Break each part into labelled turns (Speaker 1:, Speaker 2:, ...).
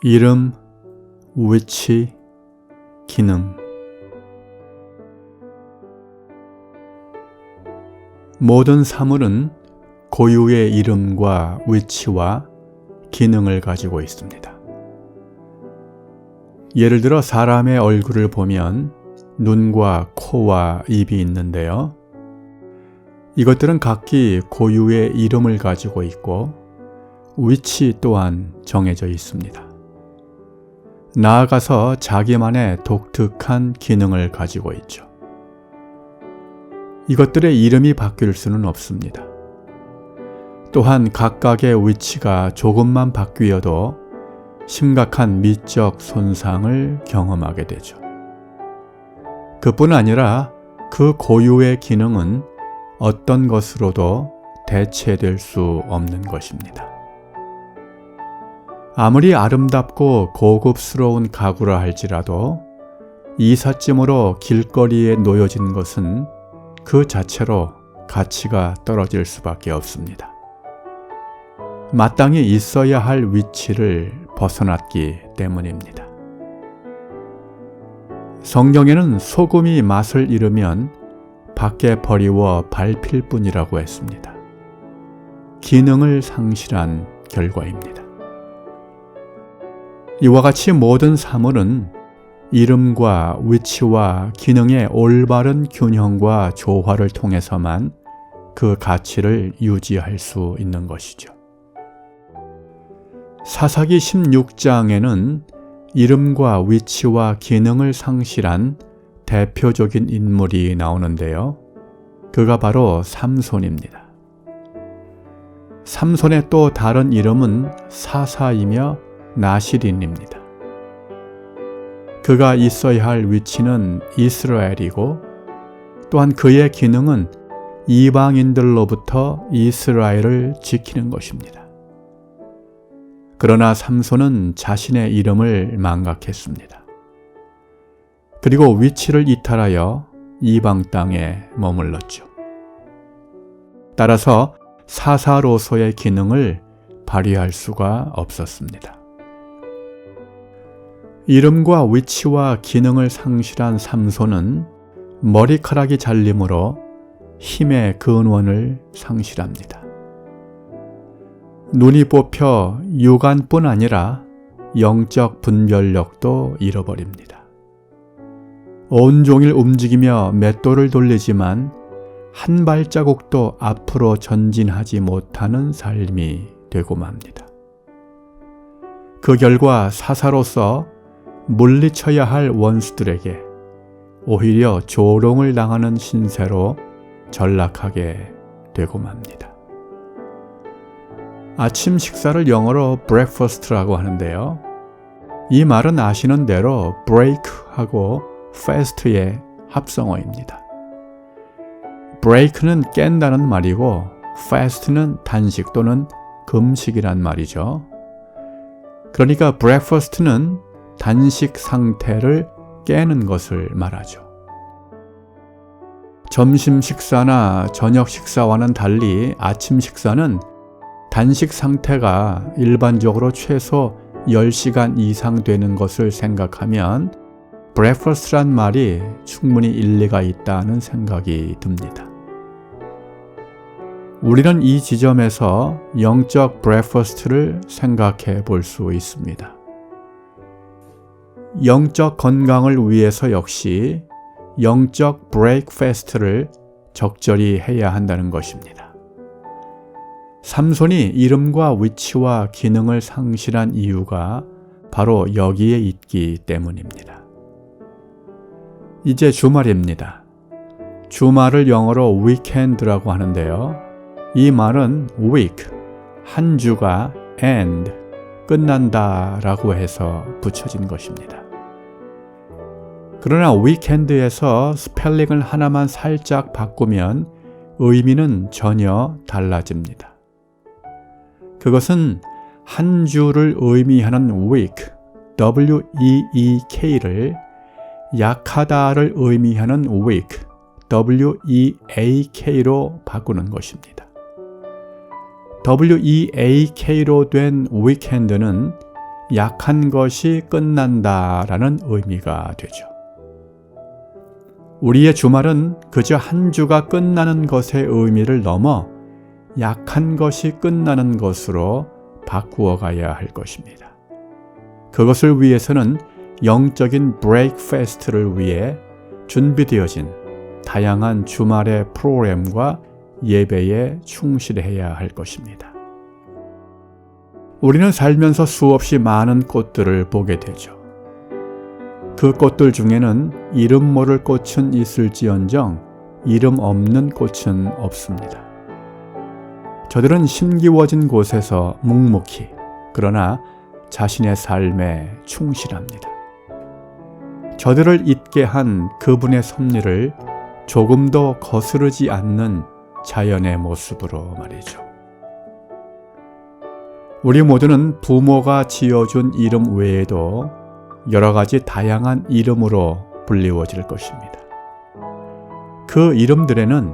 Speaker 1: 이름, 위치, 기능. 모든 사물은 고유의 이름과 위치와 기능을 가지고 있습니다. 예를 들어 사람의 얼굴을 보면 눈과 코와 입이 있는데요. 이것들은 각기 고유의 이름을 가지고 있고 위치 또한 정해져 있습니다. 나아가서 자기만의 독특한 기능을 가지고 있죠. 이것들의 이름이 바뀔 수는 없습니다. 또한 각각의 위치가 조금만 바뀌어도 심각한 미적 손상을 경험하게 되죠. 그뿐 아니라 그 고유의 기능은 어떤 것으로도 대체될 수 없는 것입니다. 아무리 아름답고 고급스러운 가구라 할지라도 이삿짐으로 길거리에 놓여진 것은 그 자체로 가치가 떨어질 수밖에 없습니다. 마땅히 있어야 할 위치를 벗어났기 때문입니다. 성경에는 소금이 맛을 잃으면 밖에 버리워 밟힐 뿐이라고 했습니다. 기능을 상실한 결과입니다. 이와 같이 모든 사물은 이름과 위치와 기능의 올바른 균형과 조화를 통해서만 그 가치를 유지할 수 있는 것이죠. 사사기 16장에는 이름과 위치와 기능을 상실한 대표적인 인물이 나오는데요. 그가 바로 삼손입니다. 삼손의 또 다른 이름은 사사이며 나실인입니다. 그가 있어야 할 위치는 이스라엘이고 또한 그의 기능은 이방인들로부터 이스라엘을 지키는 것입니다. 그러나 삼손은 자신의 이름을 망각했습니다. 그리고 위치를 이탈하여 이방 땅에 머물렀죠. 따라서 사사로서의 기능을 발휘할 수가 없었습니다. 이름과 위치와 기능을 상실한 삼손은 머리카락이 잘림으로 힘의 근원을 상실합니다. 눈이 뽑혀 육안뿐 아니라 영적 분별력도 잃어버립니다. 온종일 움직이며 맷돌을 돌리지만 한 발자국도 앞으로 전진하지 못하는 삶이 되고 맙니다. 그 결과 사사로서 물리쳐야 할 원수들에게 오히려 조롱을 당하는 신세로 전락하게 되고 맙니다. 아침 식사를 영어로 breakfast라고 하는데요. 이 말은 아시는 대로 break하고 fast의 합성어입니다. break는 깬다는 말이고 fast는 단식 또는 금식이란 말이죠. 그러니까 breakfast는 단식 상태를 깨는 것을 말하죠. 점심 식사나 저녁 식사와는 달리 아침 식사는 단식 상태가 일반적으로 최소 10시간 이상 되는 것을 생각하면 breakfast란 말이 충분히 일리가 있다는 생각이 듭니다. 우리는 이 지점에서 영적 breakfast를 생각해 볼 수 있습니다. 영적 건강을 위해서 역시 영적 breakfast를 적절히 해야 한다는 것입니다. 삼손이 이름과 위치와 기능을 상실한 이유가 바로 여기에 있기 때문입니다. 이제 주말입니다. 주말을 영어로 weekend라고 하는데요. 이 말은 week, 한 주가 end, 끝난다 라고 해서 붙여진 것입니다. 그러나 weekend에서 스펠링을 하나만 살짝 바꾸면 의미는 전혀 달라집니다. 그것은 한 주를 의미하는 week, W-E-E-K를 약하다를 의미하는 weak, W-E-A-K로 바꾸는 것입니다. W-E-A-K로 된 weekend는 약한 것이 끝난다라는 의미가 되죠. 우리의 주말은 그저 한 주가 끝나는 것의 의미를 넘어 약한 것이 끝나는 것으로 바꾸어 가야 할 것입니다. 그것을 위해서는 영적인 브레이크 페스트를 위해 준비되어진 다양한 주말의 프로그램과 예배에 충실해야 할 것입니다. 우리는 살면서 수없이 많은 꽃들을 보게 되죠. 그 꽃들 중에는 이름 모를 꽃은 있을지언정 이름 없는 꽃은 없습니다. 저들은 심기워진 곳에서 묵묵히 그러나 자신의 삶에 충실합니다. 저들을 잊게 한 그분의 섭리를 조금도 거스르지 않는 자연의 모습으로 말이죠. 우리 모두는 부모가 지어준 이름 외에도 여러 가지 다양한 이름으로 불리워질 것입니다. 그 이름들에는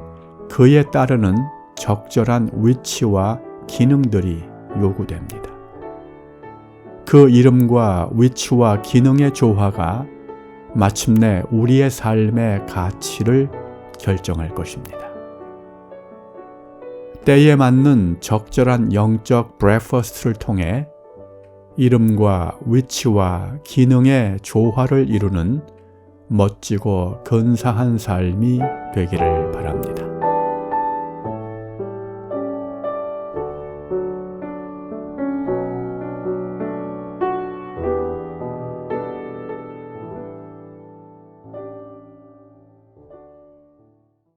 Speaker 1: 그에 따르는 적절한 위치와 기능들이 요구됩니다. 그 이름과 위치와 기능의 조화가 마침내 우리의 삶의 가치를 결정할 것입니다. 때에 맞는 적절한 영적 브레이크퍼스트를 통해 이름과 위치와 기능의 조화를 이루는 멋지고 근사한 삶이 되기를 바랍니다.